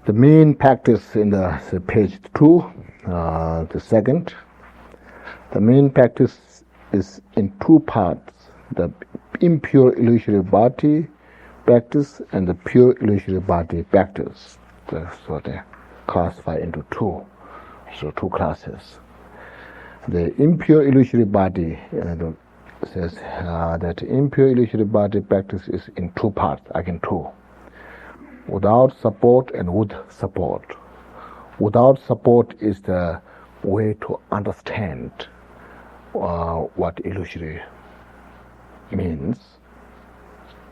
The main practice in the page 2, the second. The main practice is in 2 parts: the impure illusory body practice and the pure illusory body practice. So they classify into 2. So 2 classes. The impure illusory body says that impure illusory body practice is in 2 parts, again 2. Without support and with support. Without support is the way to understand what illusory means,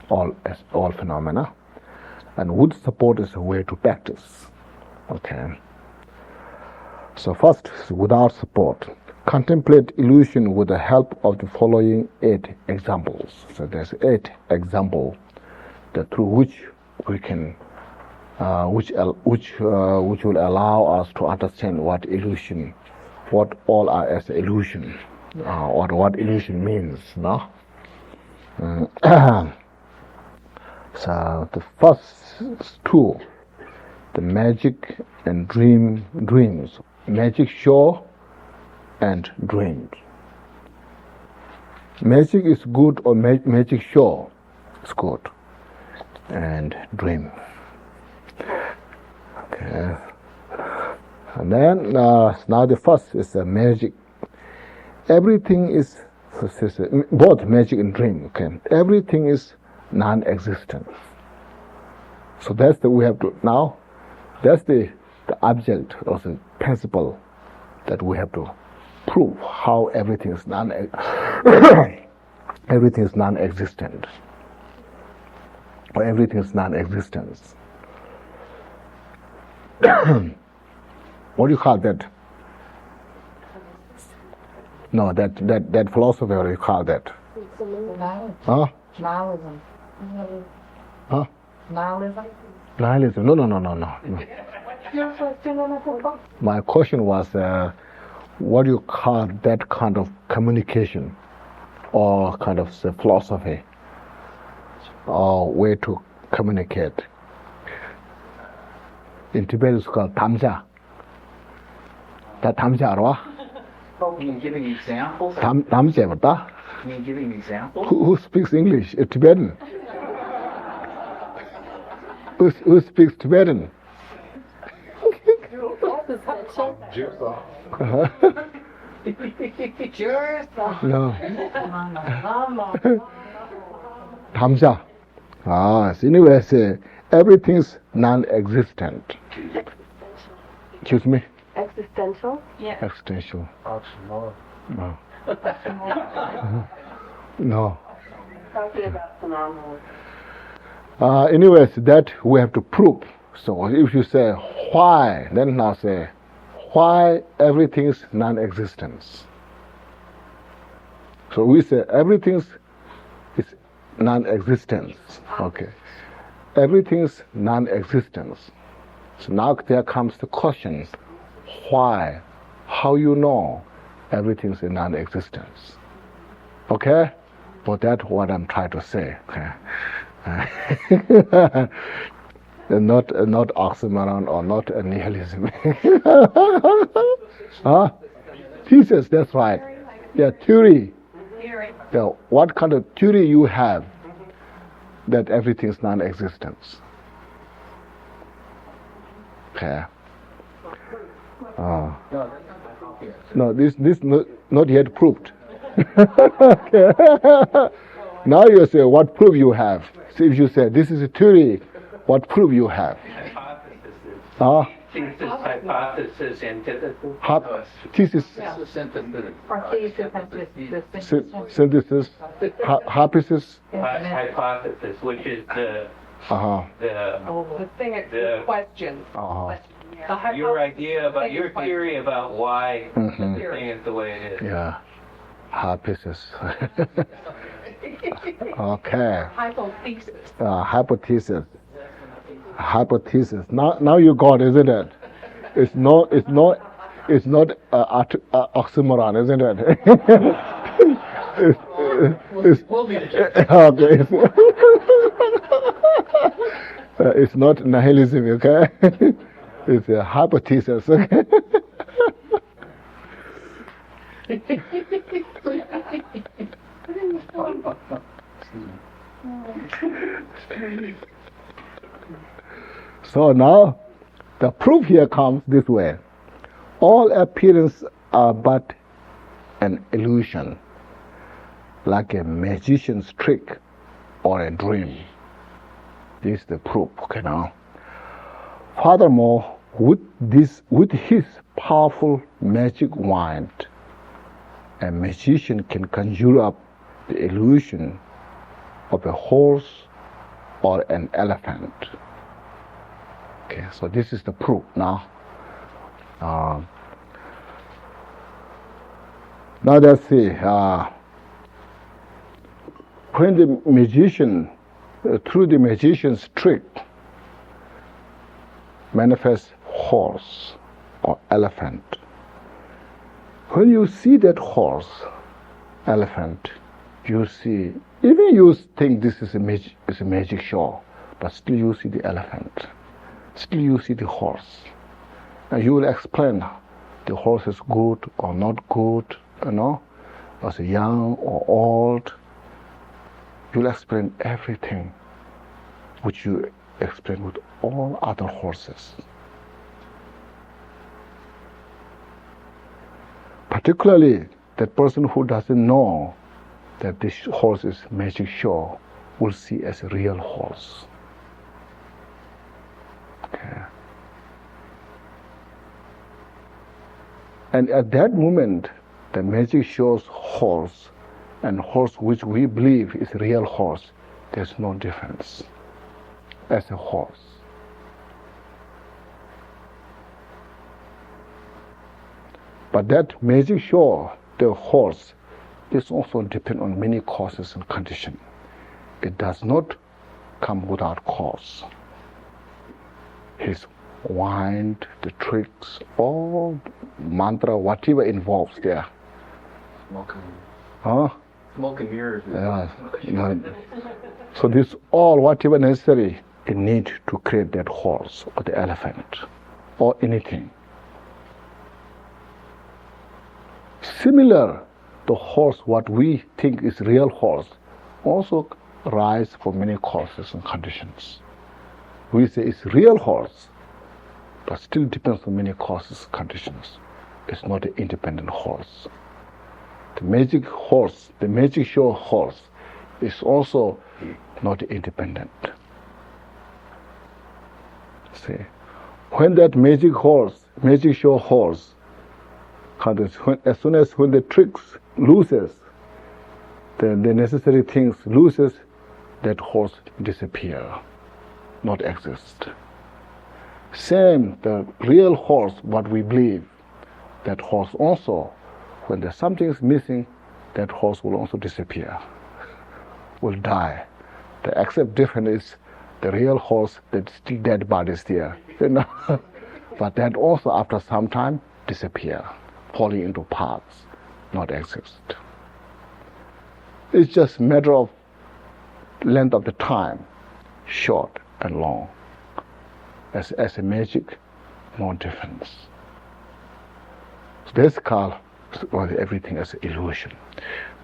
all phenomena, and with support is a way to practice. Okay. So first, without support, contemplate illusion with the help of the following 8 examples. So there's 8 examples through which we can, which will allow us to understand what illusion, what all are as illusion, or what illusion means. No. So the first 2, the magic and dreams, magic show and dreams. Magic is good, or magic show is good, and dream. Okay. And then now the first is the magic. Everything is both magic and dream. Okay. Everything is non-existent. So that's we have to now. That's the object or the principle that we have to prove how everything is everything is non-existent, or everything is non-existence. What do you call that? No, that philosophy, what do you call that? Huh? Nihilism. Huh? Nihilism. Nihilism. No. My question was, what do you call that kind of communication, or kind of philosophy, or way to communicate? In Tibet it's called tamja. That tamja, right? Can you give an example? Tamja, what? Can you give an example? Who speaks English? Tibetan. Who speaks Tibetan? No. Tamja. So anyway, say everything's non-existent. Excuse me? Existential? Yeah. Existential. Oxymoron. No. No. Talking about phenomenal. Anyways, that we have to prove. So if you say why, then now say why everything is non-existence. So we say everything is non-existence. Okay. Everything is non-existence. So now there comes the question, why? How you know everything is in non-existence? Okay? But that's what I'm trying to say. Okay? Not oxymoron or not a nihilism. Huh? Thesis, that's right. Yeah, theory. So what kind of theory you have that everything is non-existence? Okay. No, this not yet proved. Okay. Now you say what proof you have. So if you say this is a theory, what proof you have? Thesis, hypothesis, antithesis. Thesis, synthesis, hypothesis. Hypothesis, which is the thing, the question. Your idea about your theory about why the thing is the way it is. Yeah, hypothesis. Okay. Hypothesis. Hypothesis. Now you got, isn't it? It's not oxymoron, isn't it? We'll be the It's not nihilism, okay? It's a hypothesis, okay? So now, the proof here comes this way. All appearances are but an illusion, like a magician's trick or a dream. This is the proof, okay now. Furthermore, with his powerful magic wand, a magician can conjure up the illusion of a horse or an elephant. Okay, so this is the proof now. Now let's see. When the magician, through the magician's trick, manifests horse or elephant. When you see that horse, elephant, you see, even you think this is a magic show, but still you see the elephant, still you see the horse. And you will explain the horse is good or not good, was young or old. You will explain everything which you explain with all other horses. Particularly, that person who doesn't know that this horse is magic show will see as a real horse. Okay. And at that moment, the magic shows horse and horse which we believe is real horse, there's no difference as a horse. But that magic show, the horse, is also depend on many causes and conditions. It does not come without cause. His wind, the tricks, all mantra, whatever involves there. Smoke and mirrors. Yeah. So this all whatever necessary, it need to create that horse or the elephant or anything. Similar, the horse, what we think is real horse, also rise from many causes and conditions. We say it's real horse, but still depends on many causes and conditions. It's not an independent horse. The magic horse, the magic show horse, is also not independent. See, when that magic show horse, as soon as when the tricks loses, the necessary things loses, that horse disappear, not exist. Same, the real horse, what we believe, that horse also, when there's something is missing, that horse will also disappear, will die. The except difference is the real horse, that still dead body is there, but that also after some time disappear, falling into parts, not exist. It's just a matter of length of the time, short and long. As a magic, no difference. So that's called everything as an illusion.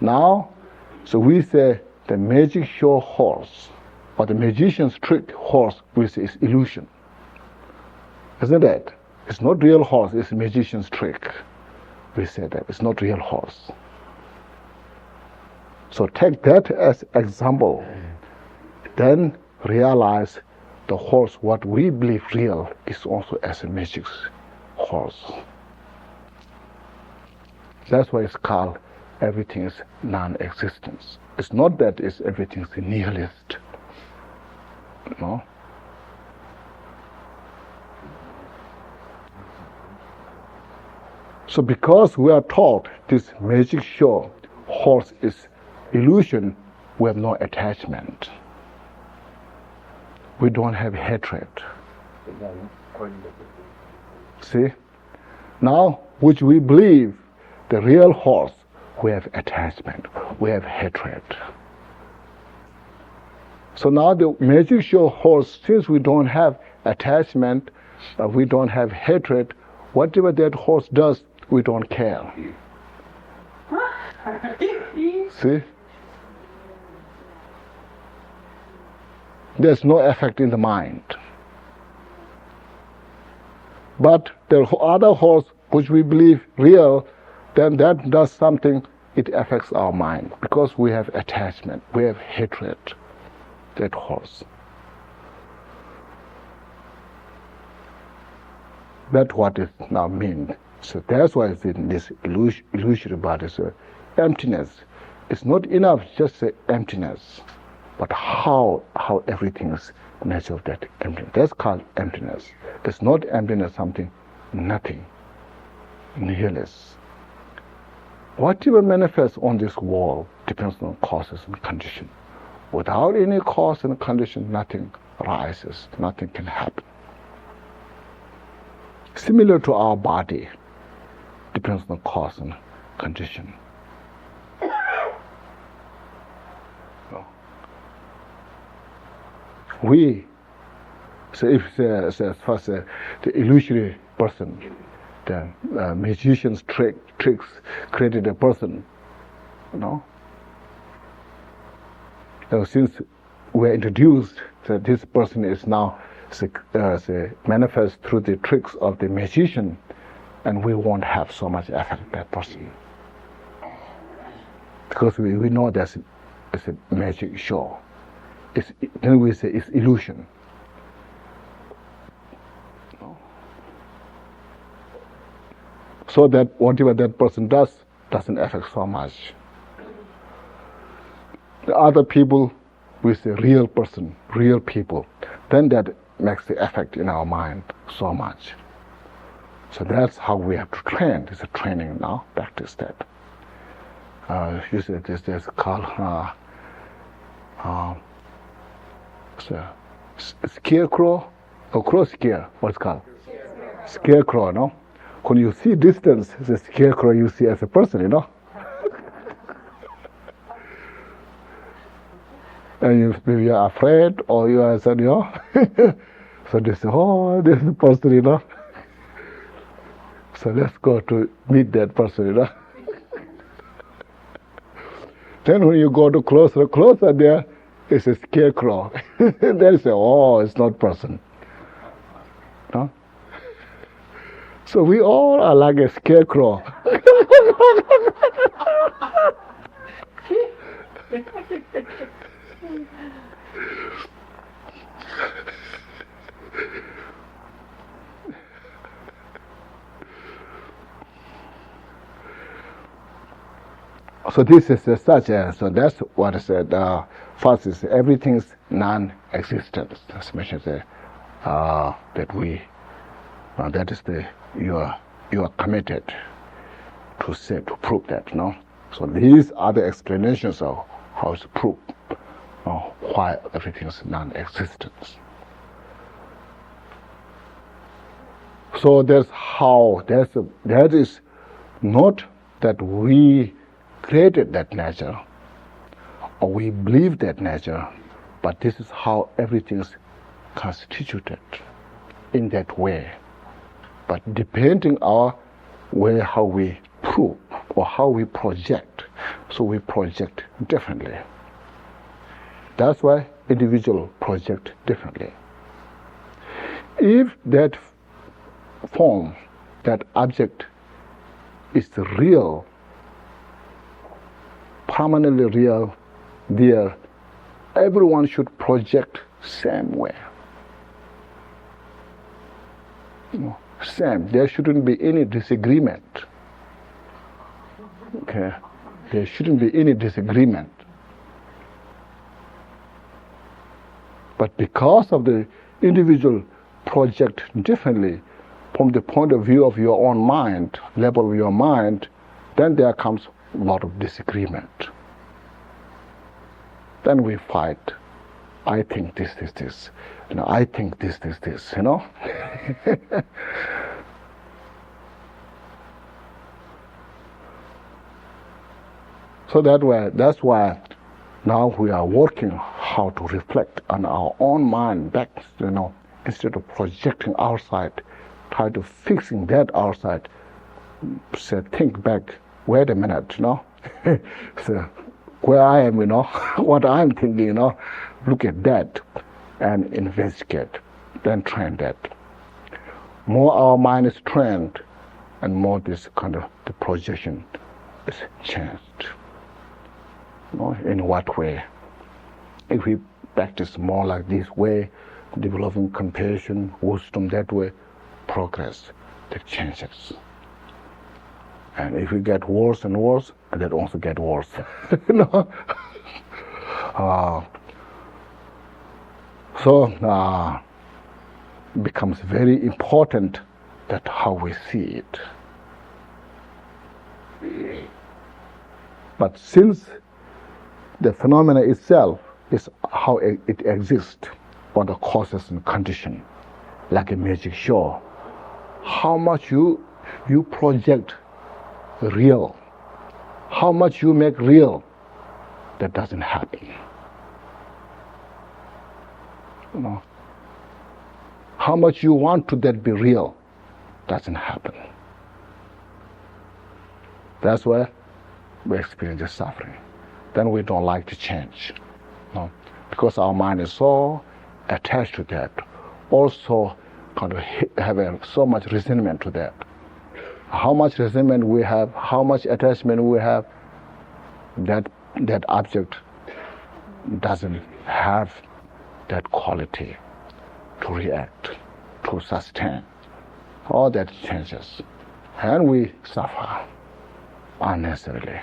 Now, so we say the magic show horse, or the magician's trick horse, we say is illusion. Isn't it? It's not real horse, it's a magician's trick. We say that it's not real horse. So take that as example, then realize the horse, what we believe real, is also as a magic horse. That's why it's called everything is non-existence. It's not that everything is nihilist. No. So because we are taught this magic show horse is illusion, we have no attachment. We don't have hatred. See? Now, which we believe, the real horse, we have attachment, we have hatred. So now the magic show horse, since we don't have attachment, we don't have hatred, whatever that horse does, we don't care. See? There's no effect in the mind. But the other horse, which we believe real, then that does something, it affects our mind, because we have attachment, we have hatred, that horse. That's what it now means. So that's why it's in this illusory body. So emptiness. It's not enough just say emptiness, but how everything is nature of that emptiness. That's called emptiness. It's not emptiness something, nothing, nihilist. Whatever manifests on this world depends on causes and conditions. Without any cause and condition, nothing rises, nothing can happen. Similar to our body, depends on cause and condition. So if first the illusory person, the magician's tricks created a person, So since we're introduced that this person is now manifest through the tricks of the magician, and we won't have so much effect on that person. Because we know that it's a magic show. Then we say it's illusion. So that whatever that person does doesn't affect so much. The other people, we say real person, real people, then that makes the effect in our mind so much. So that's how we have to train. It's a training now, practice that. You say this called scarecrow or crow scare, what's called? Scarecrow, no? When you see distance, the scarecrow you see as a person, And if you are afraid or you are sad, so they say, oh, this is the person, So let's go to meet that person, Then when you go to closer there, it's a scarecrow. Then you say, oh, it's not person. No? So we all are like a scarecrow. So this is so that's what I said. First is everything's non-existence. That's mentioned there. That we, that is you are committed to prove that, So these are the explanations of how to prove why everything is non-existence. So that is not that we created that nature or we believe that nature, but this is how everything is constituted in that way. But depending on how we prove or how we project, so we project differently. That's why individuals project differently. If that form, that object is real, permanently real, there, everyone should project same way. Same. There shouldn't be any disagreement. Okay? There shouldn't be any disagreement. But because of the individual project differently, from the point of view of your own mind, level of your mind, then there comes a lot of disagreement. Then we fight. I think this. I think this. So that's why now we are working how to reflect on our own mind back, instead of projecting outside, try to fixing that outside. So think back, wait a minute, so where I am, what I'm thinking, look at that and investigate, then train that. More our mind is trained, and more this kind of the projection is changed. In what way? If we practice more like this way, developing compassion, wisdom that way, progress, that changes. And if we get worse and worse, that also get worse. So becomes very important that how we see it. But since the phenomena itself is how it exists, or the causes and condition, like a magic show, how much you project real, how much you make real, that doesn't happen. How much you want to that be real, doesn't happen. That's why we experience the suffering. Then we don't like to change, because our mind is so attached to that, also kind of have so much resentment to that. How much resentment we have, how much attachment we have, that object doesn't have that quality to react, to sustain. All that changes, and we suffer unnecessarily.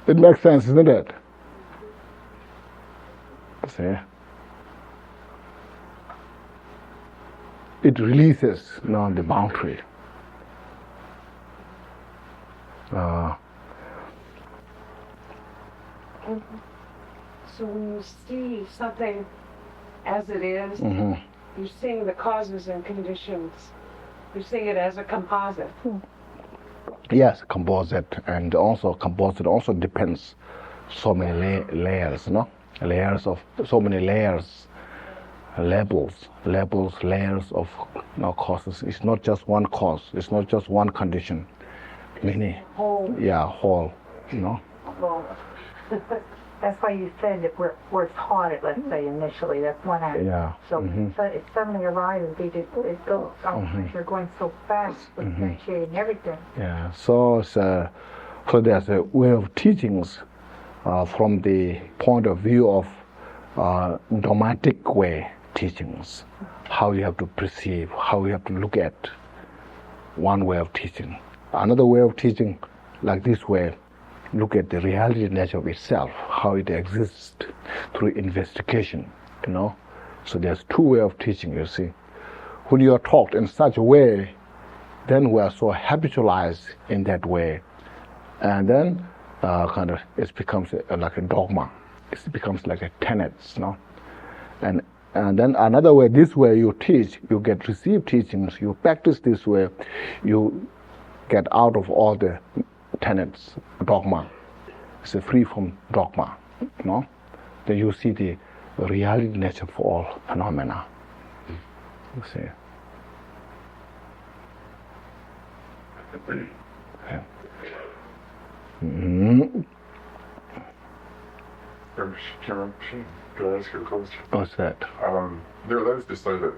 It makes sense, isn't it? See? It releases the boundary. So when you see something as it is, you're seeing the causes and conditions. You're seeing it as a composite. Yes, composite, and also composite also depends so many layers, layers of so many layers, layers of causes. It's not just one cause. It's not just one condition. Many. Whole. Yeah, whole. Well, that's why you said that we're taught it. Let's say initially, that's one act. Yeah. So it suddenly arises. It goes. You're going so fast with initiating everything. Yeah. So there's a way of teachings from the point of view of dogmatic way teachings, how you have to perceive, how you have to look at. One way of teaching. Another way of teaching, like this way, look at the reality nature of itself, how it exists through investigation, So there's two ways of teaching, you see. When you are taught in such a way, then we are so habitualized in that way. And then it becomes like a dogma. It becomes like a tenets, And then another way, this way you teach, you get received teachings, you practice this way, you get out of all the tenets, dogma. It's free from dogma, Then you see the reality nature for all phenomena. You see. Yeah. Can I ask you a question? What's that? There are those that say that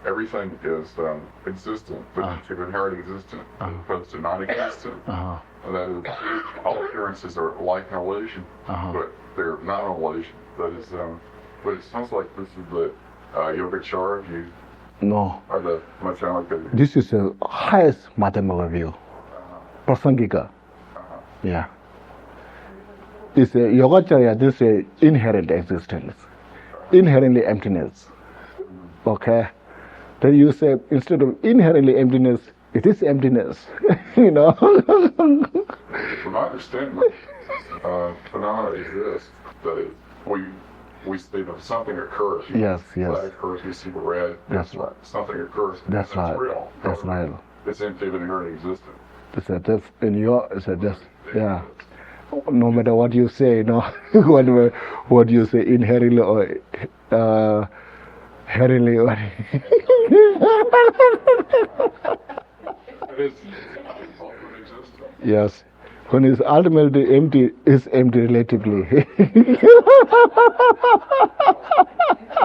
everything is existent, but it's inherent existent as opposed to non-existent. And that is, all appearances are like an illusion, but they're not an illusion. That is, but it sounds like this is the yogacara view. No. Or the Madhyamaka view. This is the highest Madhyamaka view. Prasangika. Yeah. It's a yogacara, this is inherent existence. Inherently emptiness. Okay? Then you say, instead of inherently emptiness, it is emptiness. From my understanding, phenomena exist. That is, we we see that something occurs. Yes. That occurs, we see the red. That's right. Something occurs. That's right. Real. That's right. It's empty of inherent existence. That's in your. Yeah. No matter what you say, what you say inherently or inherently. Yes. When it's ultimately empty, it's empty relatively.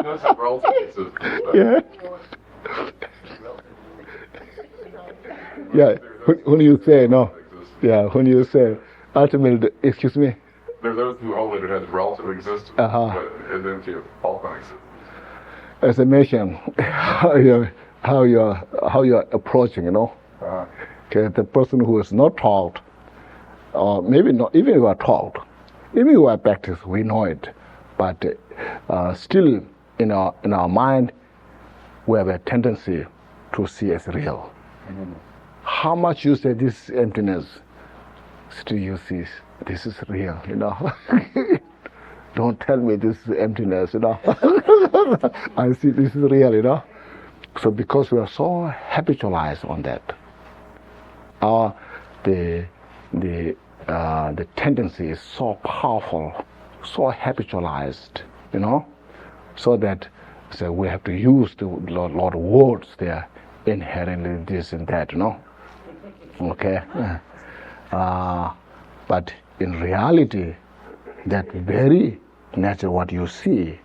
That's a relative existence. Yeah. Yeah. When you say when you say ultimately, excuse me. There are those who hold that it has relative existence, but it's empty of ultimate existence. As I mentioned, how you're approaching, Okay, the person who is not taught, or maybe not, even if we are taught, even if we are practice, we know it, but still in our mind, we have a tendency to see as real. Mm-hmm. How much you say this is emptiness, still you see this is real, Don't tell me this is emptiness, I see this is real, So because we are so habitualized on that, the tendency is so powerful, so habitualized, so that we have to use the lot of words there, inherently this and that, Okay. But in reality, that very nature, what you see,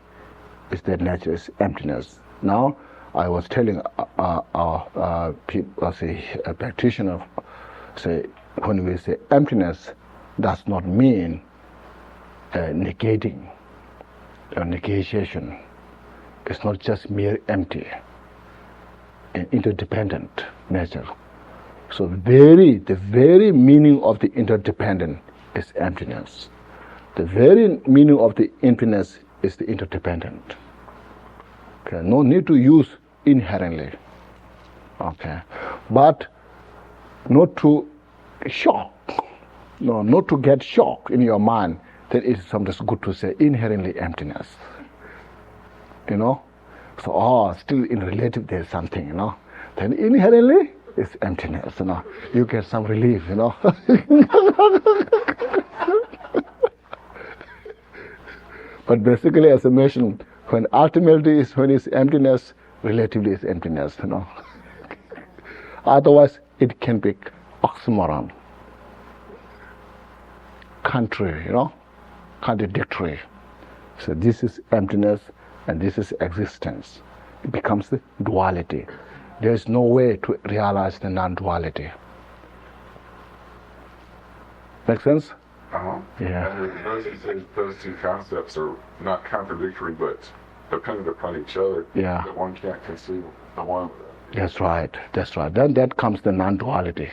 is that nature is emptiness. Now, I was telling people, a practitioner, when we say emptiness, does not mean negating or negation. It's not just mere empty and interdependent nature. So the very meaning of the interdependent is emptiness. The very meaning of the emptiness is the interdependent. Okay, no need to use inherently. Okay, but not to shock. No, not to get shocked in your mind. Then it's sometimes good to say inherently emptiness. So still in relative there's something. Then inherently it's emptiness. You get some relief. But basically, as I mentioned, when ultimately is when it's emptiness, relatively is emptiness. Otherwise, it can be oxymoron, contrary, contradictory. So this is emptiness and this is existence. It becomes the duality. There is no way to realize the non-duality. Make sense? Yeah. And those two concepts are not contradictory, but dependent upon each other. Yeah. That one can't conceive the one. That's right. Then that comes the non-duality.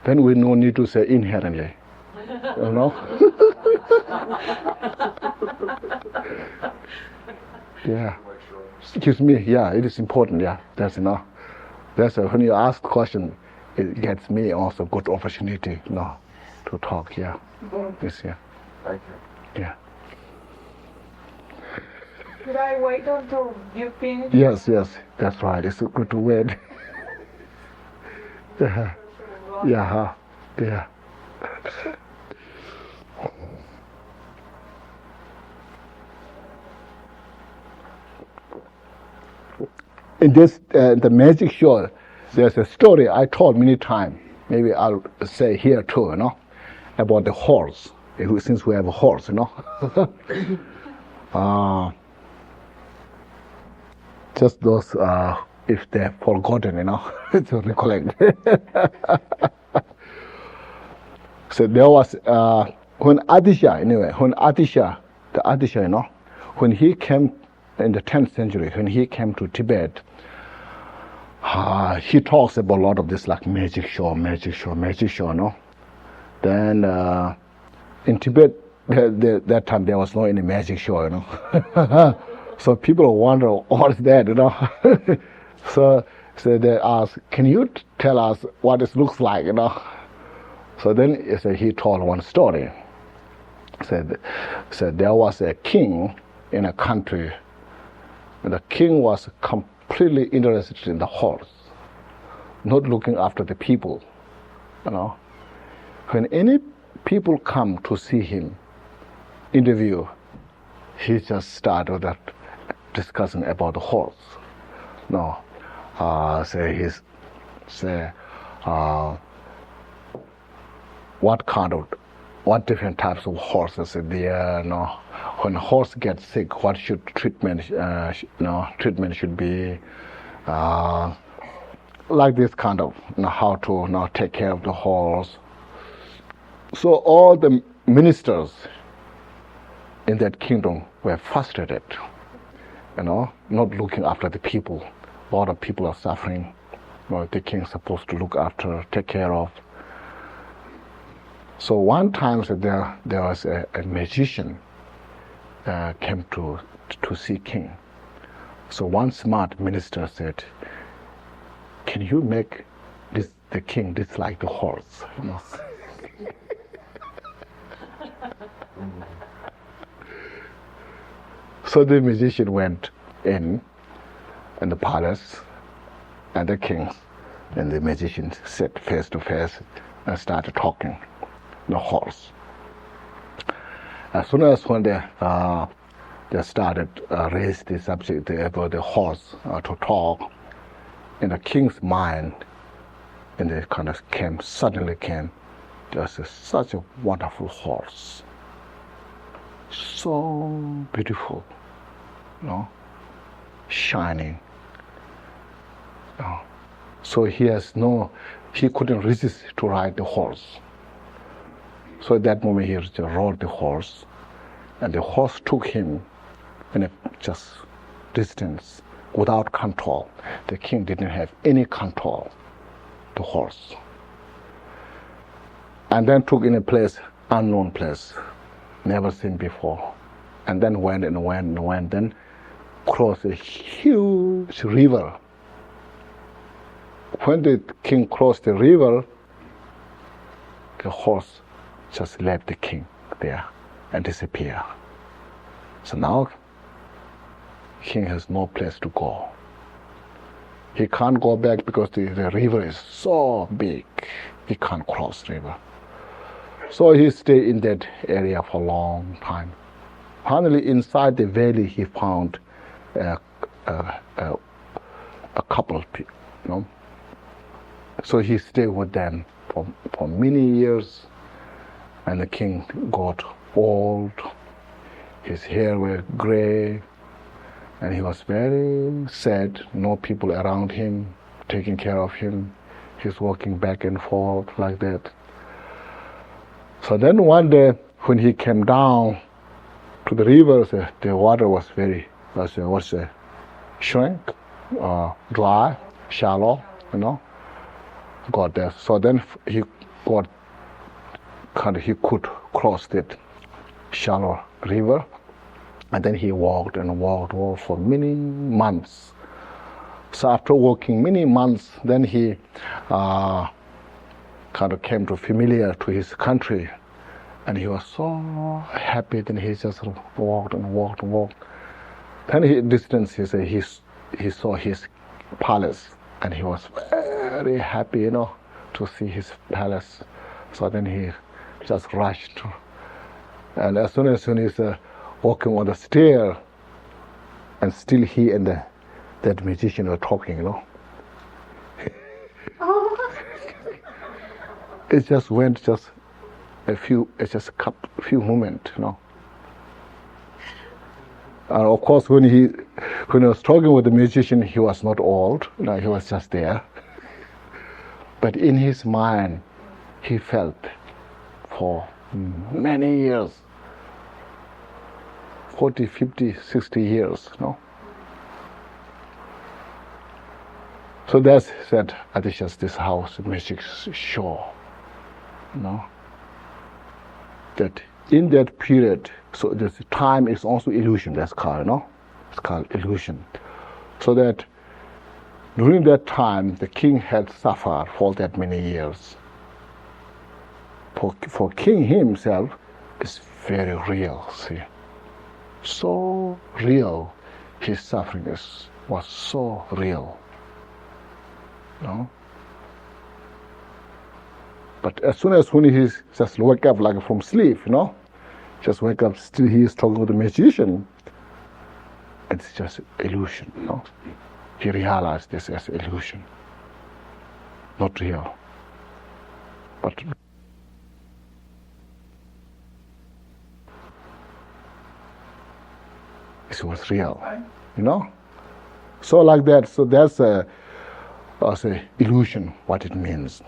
Then we no need to say inherently. Yeah. Excuse me. Yeah, it is important. Yeah, that's when you ask question, it gets me also good opportunity. To talk. Yeah. Yes. Yeah. Thank you. Yeah. Could I wait until you finish? Yes, that's right. It's good to wait. Yeah. In this, the magic show, there's a story I told many times. Maybe I'll say here too, about the horse. Since we have a horse, just those, if they're forgotten, to recollect. So there was, when Atisha, when he came in the 10th century, when he came to Tibet, he talks about a lot of this like magic show, Then in Tibet, that time there was no any magic show, So people wonder, what is that, So they ask, can you tell us what it looks like, So then he told one story. said there was a king in a country, and the king was completely interested in the horse, not looking after the people. When any people come to see him interview, he just started that discussing about the horse. What different types of horses are there? When a horse gets sick, what should treatment should be? Like this kind of how to take care of the horse. So all the ministers in that kingdom were frustrated, not looking after the people. A lot of people are suffering. The king is supposed to look after, take care of. So one time there was a magician came to see king. So one smart minister said, "Can you make the king dislike the horse?" So the magician went in the palace, and the king and the magician sat face to face and started talking. The horse. As soon as when they started raise the subject about the horse to talk, in the king's mind, and they kind of suddenly came, there's such a wonderful horse, so beautiful, shining. So he couldn't resist to ride the horse. So at that moment he rode the horse, and the horse took him in a just distance without control. The king didn't have any control, the horse. And then took in a place, unknown place, never seen before. And then went, then crossed a huge river. When the king crossed the river, the horse just left the king there and disappeared. So now king has no place to go. He can't go back because the river is so big. He can't cross the river. So he stayed in that area for a long time. Finally, inside the valley, he found a couple of people. So he stayed with them for many years. And the king got old, his hair was gray, and he was very sad, no people around him, taking care of him. He's walking back and forth like that. So then one day, when he came down to the river, the water was shrink, dry, shallow, got there. So then he could cross that shallow river, and then he walked for many months. So after walking many months, then he came to familiar to his country, and he was so happy. Then he just walked. Then he saw his palace, and he was very happy, to see his palace. So then he just rushed, and as soon as he's walking on the stair, and still he and that magician were talking, It just went a few moments, And of course, when he was talking with the magician, he was not old, he was just there. But in his mind, he felt for many years, 40, 50, 60 years, So that's said, I think just this house magic show, that in that period, so this time is also illusion, that's called, It's called illusion. So that during that time, the king had suffered for that many years. For king himself, it's very real, see. So real, his suffering was so real. No? But as soon as when he just wake up like from sleep, just wake up, still he is talking with the magician. It's just illusion, He realized this as illusion, not real. But it was real, So like that, so that's a illusion, what it means.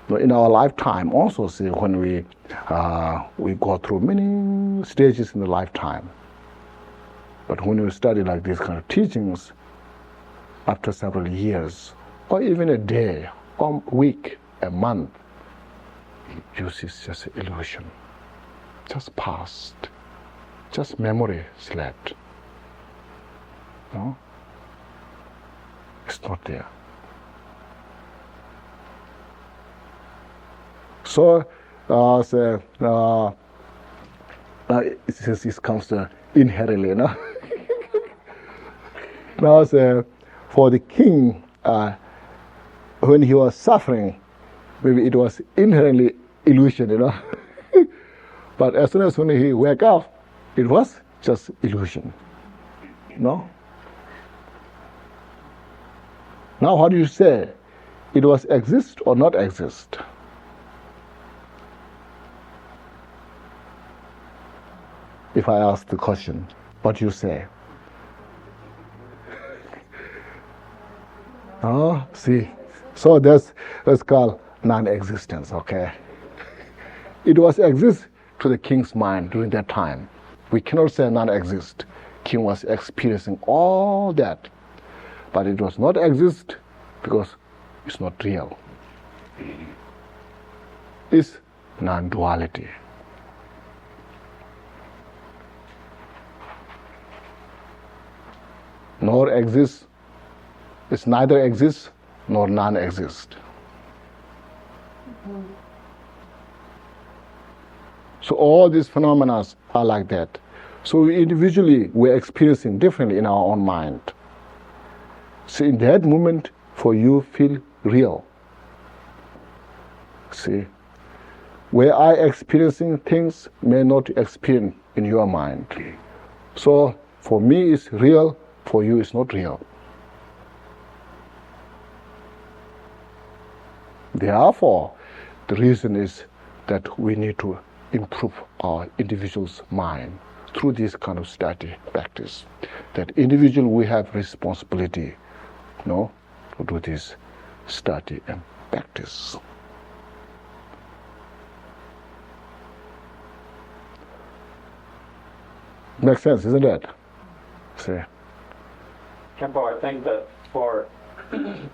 In our lifetime also, see, when we go through many stages in the lifetime. But when you study like these kind of teachings, after several years, or even a day, or a week, a month, you see it's just an illusion, just past, just memory slept. No? It's not there. So, it comes to inherently, Now, for the king, when he was suffering, maybe it was inherently illusion, But as soon as when he wake up, it was just illusion, Now, what do you say? It was exist or not exist? If I ask the question, what do you say? See, so that's called non-existence, okay? It was exist to the king's mind during that time. We cannot say non-exist. King was experiencing all that, but it was not exist because it's not real. It's non-duality. Nor exists, it's neither exists nor non-exist. So all these phenomena are like that. So individually we're experiencing differently in our own mind. So in that moment, for you feel real. See, where I experiencing things may not experience in your mind. So for me it's real, for you it's not real. Therefore, the reason is that we need to improve our individual's mind through this kind of study practice. That individual we have responsibility, to do this study and practice. Makes sense, isn't it? See. Khenpo, I think that for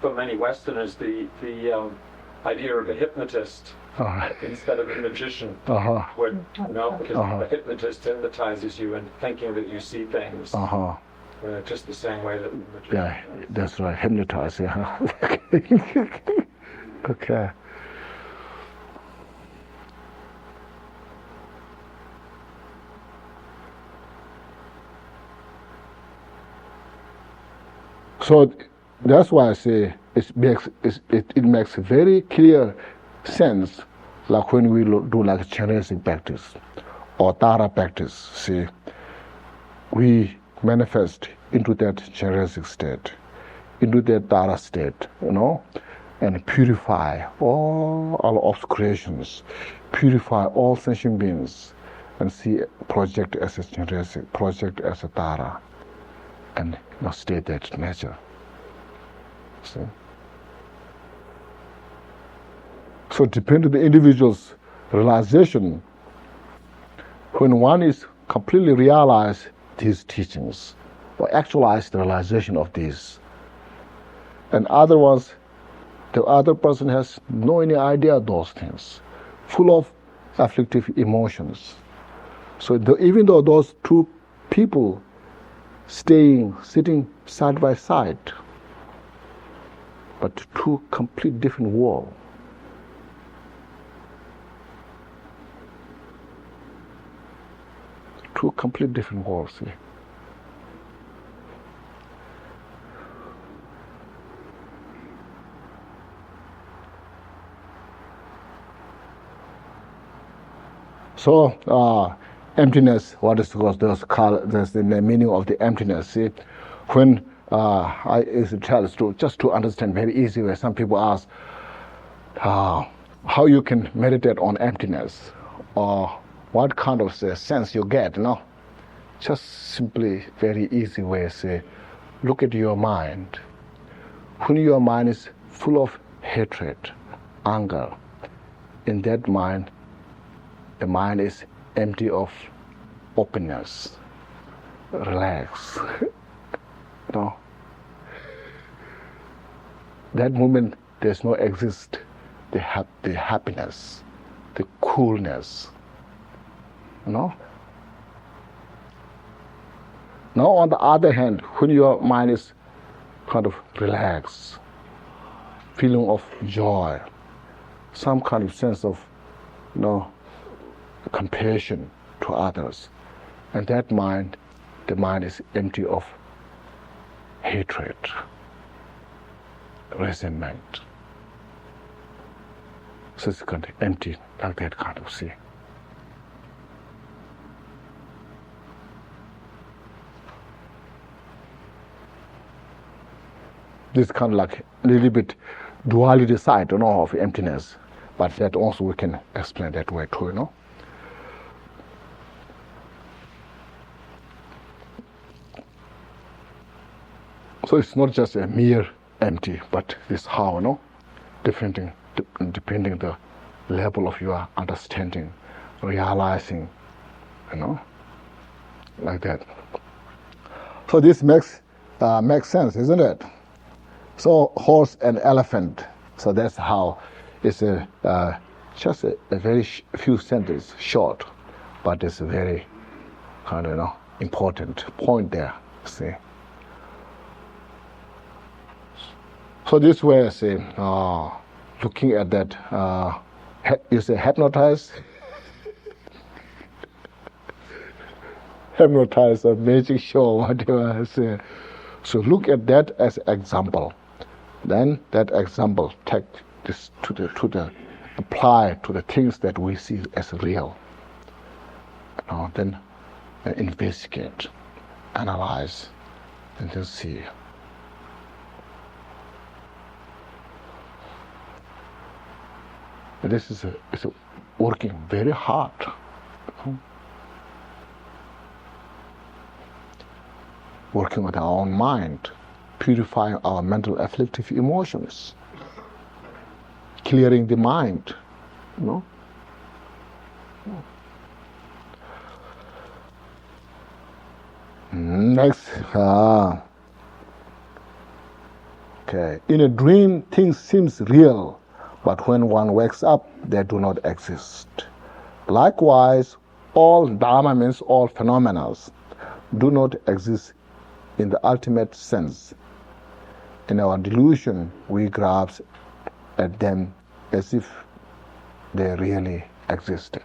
many Westerners, the idea of a hypnotist instead of a magician would, because the hypnotist hypnotizes you in thinking that you see things. Just the same way that the magician. Yeah, that's right. Hypnotize, yeah. Okay. So that's why I say it makes very clear sense, like when we do like Chinese practice or Tara practice. See, we manifest into that Chinese state, into that Tara state, and purify all our obscurations, purify all sentient beings, and see project as a Chinese, project as a Tara, and state that nature. See? So depending on the individual's realization, when one is completely realized these teachings, or actualize the realization of these, and other ones, the other person has no any idea of those things, full of afflictive emotions. So even though those two people sitting side by side, but two complete different worlds. two complete different worlds. See? So emptiness, what is those color? That's the meaning of the emptiness. See, when I used to tell just to understand very easy way. Some people ask how you can meditate on emptiness, or what kind of sense you get. Just simply very easy way. Say, look at your mind. When your mind is full of hatred, anger, in that mind, the mind is empty of openness, relax. That moment there's no exist the happiness, the coolness. Now on the other hand, when your mind is kind of relaxed, feeling of joy, some kind of sense of compassion to others, and that mind, the mind is empty of hatred, resentment. So it's kind of empty, like that kind of see. This kind of like a little bit duality side, of emptiness, but that also we can explain that way too, So it's not just a mere empty, but this how, depending the level of your understanding, realizing, like that. So this makes sense, isn't it? So horse and elephant. So that's how it's just a very few sentences, short, but it's a very kind of important point there. See. So this way, say, looking at that, you say hypnotize, a magic show, whatever I say. So look at that as example. Then that example take this to the apply to the things that we see as real. Then investigate, analyze, and then see. This is it's working very hard. Working with our own mind, purifying our mental afflictive emotions, clearing the mind. Next, okay. In a dream, things seems real, but when one wakes up, they do not exist. Likewise, all dharma means all phenomena do not exist in the ultimate sense. In our delusion, we grasp at them as if they really existed.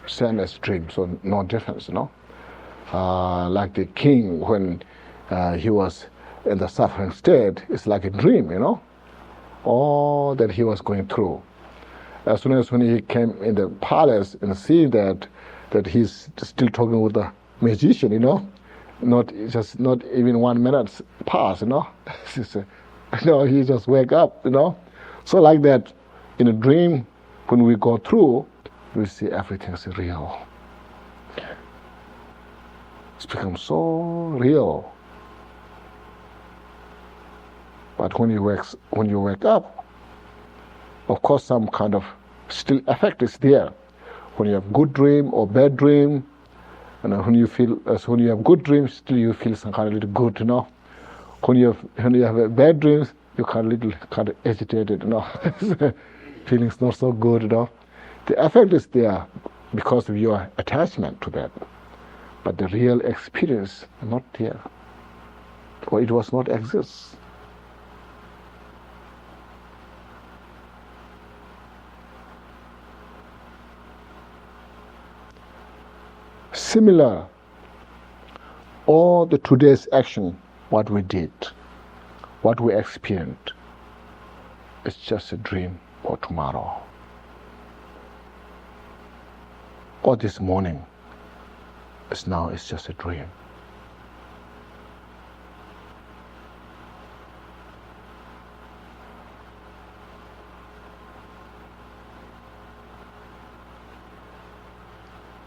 Same as dream, so no difference, like the king when he was in the suffering state, it's like a dream, all that he was going through. As soon as when he came in the palace and see that he's still talking with the magician, not even 1 minute pass, he just wake up, So like that, in a dream, when we go through, we see everything is real. It's become so real. But when you wake up, of course, some kind of still effect is there. When you have good dream or bad dream, and when you have good dreams, still you feel some kind of little good, When you have a bad dreams, you kind of agitated, Feelings not so good, The effect is there because of your attachment to that, but the real experience is not there, or it was not exist. Similar, all the today's action, what we did, what we experienced, it's just a dream for tomorrow. Or this morning, it's just a dream.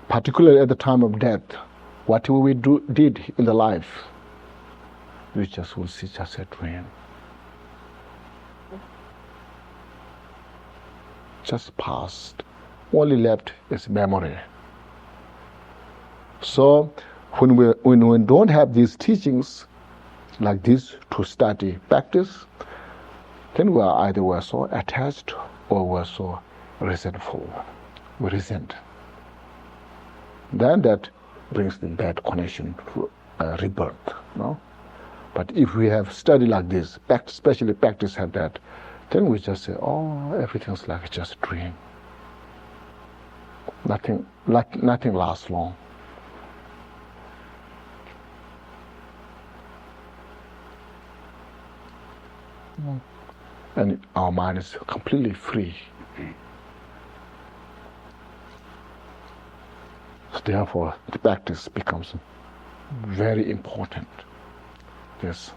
Particularly at the time of death, whatever we did in the life, we just will see just a dream. Just past. Only left is memory. So when we don't have these teachings like this to study, practice, then we're so attached or we're so resentful. We resent. Then that brings the bad connection to rebirth. No? But if we have study like this, especially practice like that, then we just say, oh, everything's like just a dream. Nothing lasts long. And our mind is completely free. So therefore, the practice becomes very important. Yes.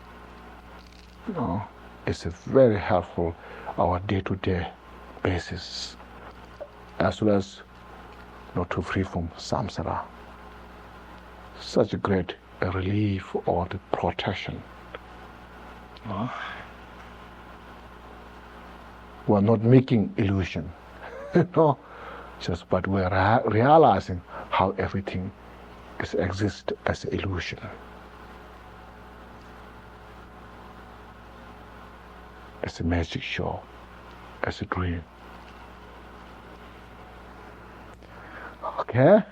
It's a very helpful our day-to-day basis, as well as to free from samsara. Such a great relief or the protection. We're not making illusion, but we're realizing how everything exists as an illusion. As a magic show, as a dream. Okay?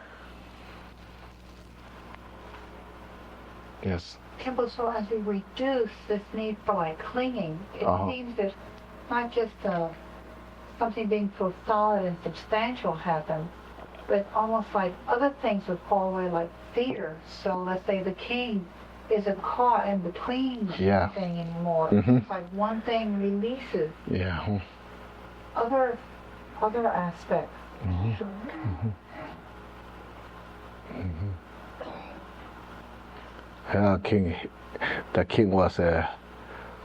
Yes. Khenpo, so as we reduce this need for clinging, it seems that not just something being so solid and substantial happens, but almost like other things would fall away, like fear. So let's say the king isn't caught in between anything anymore. Mm-hmm. It's like one thing releases other aspects. Mm-hmm. Mm-hmm. The king was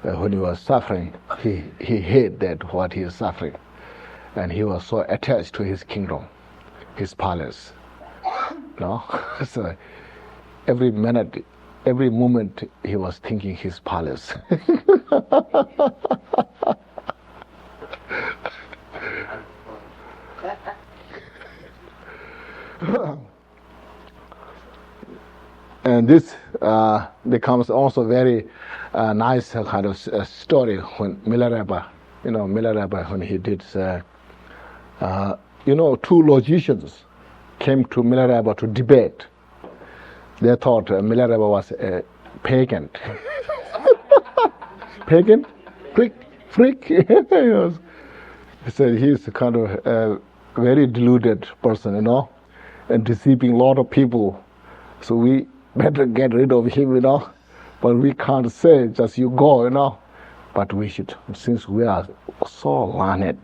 when he was suffering, he hated that what he is suffering, and he was so attached to his kingdom, his palace. So every minute, every moment, he was thinking his palace. And this becomes also very nice kind of story when Milarepa, when he did, two logicians came to Milarepa to debate. They thought Milarepa was a pagan. Pagan? Freak? He said he's kind of a very deluded person, and deceiving a lot of people. So we better get rid of him, But we can't say, just you go, But we should, since we are so learned,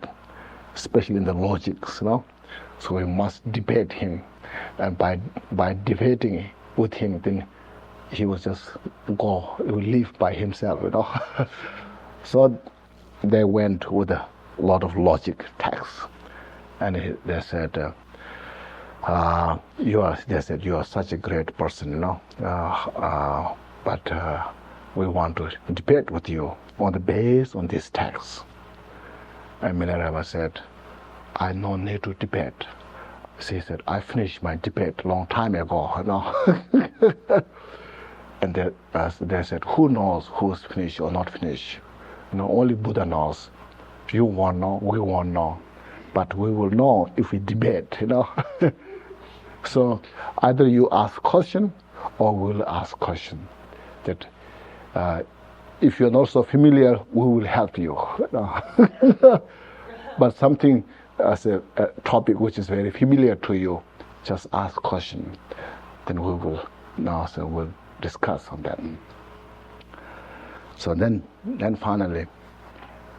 especially in the logics, So we must debate him. And by debating with him, then he will just go, he will live by himself, So they went with a lot of logic texts. And they said, you are such a great person, but we want to debate with you on the base on this text. And Milarepa said, I no need to debate. She said, I finished my debate long time ago, And they said, who knows who's finished or not finished? Only Buddha knows. You won't know, we won't know. But we will know if we debate, So either you ask question or we'll ask question. That if you're not so familiar, we will help you. But something as a topic which is very familiar to you, just ask question. then we'll discuss on that. So then finally,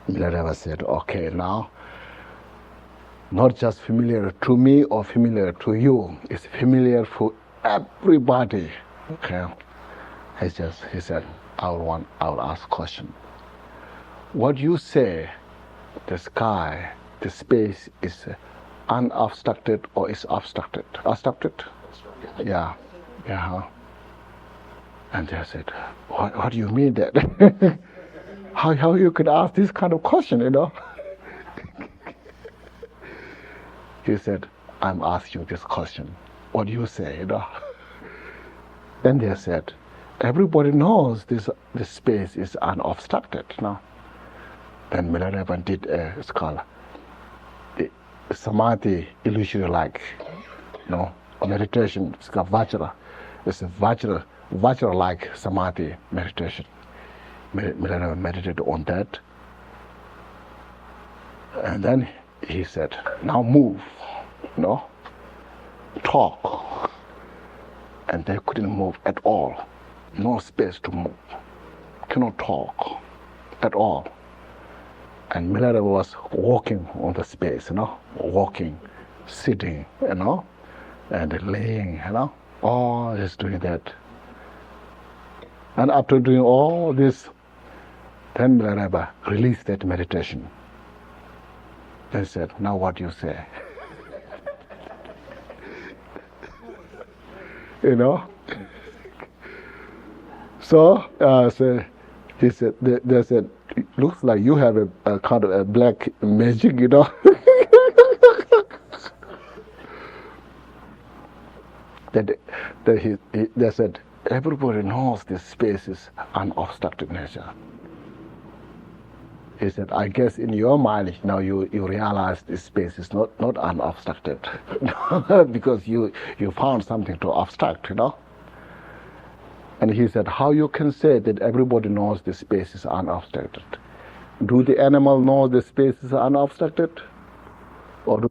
Milarepa said, okay, now, not just familiar to me or familiar to you, it's familiar for everybody. Okay. He said, I will ask question. What you say, the sky, the space is unobstructed or is obstructed? Obstructed? Yeah. Yeah. And they said, what do you mean that? how you could ask this kind of question, you know? He said, I'm asking this question. What do you say, you know? Then they said, everybody knows this space is unobstructed, no? Then Milarepa did it's called the samadhi illusory-like, meditation. It's called vajra. It's a vajra-like samadhi meditation. Milarepa meditated on that. And then he said, now move, talk. And they couldn't move at all. No space to move. Cannot talk at all. And Milarepa was walking on the space, walking, sitting, and laying, all just doing that. And after doing all this, then Milarepa released that meditation. They said, now what do you say? So he said, they said, looks like you have a kind of a black magic, They said, everybody knows this space is unobstructed nature. He said, I guess in your mind now you realize this space is not unobstructed because you found something to obstruct, And he said, how you can say that everybody knows this space is unobstructed? Do the animal know the space is unobstructed? Or do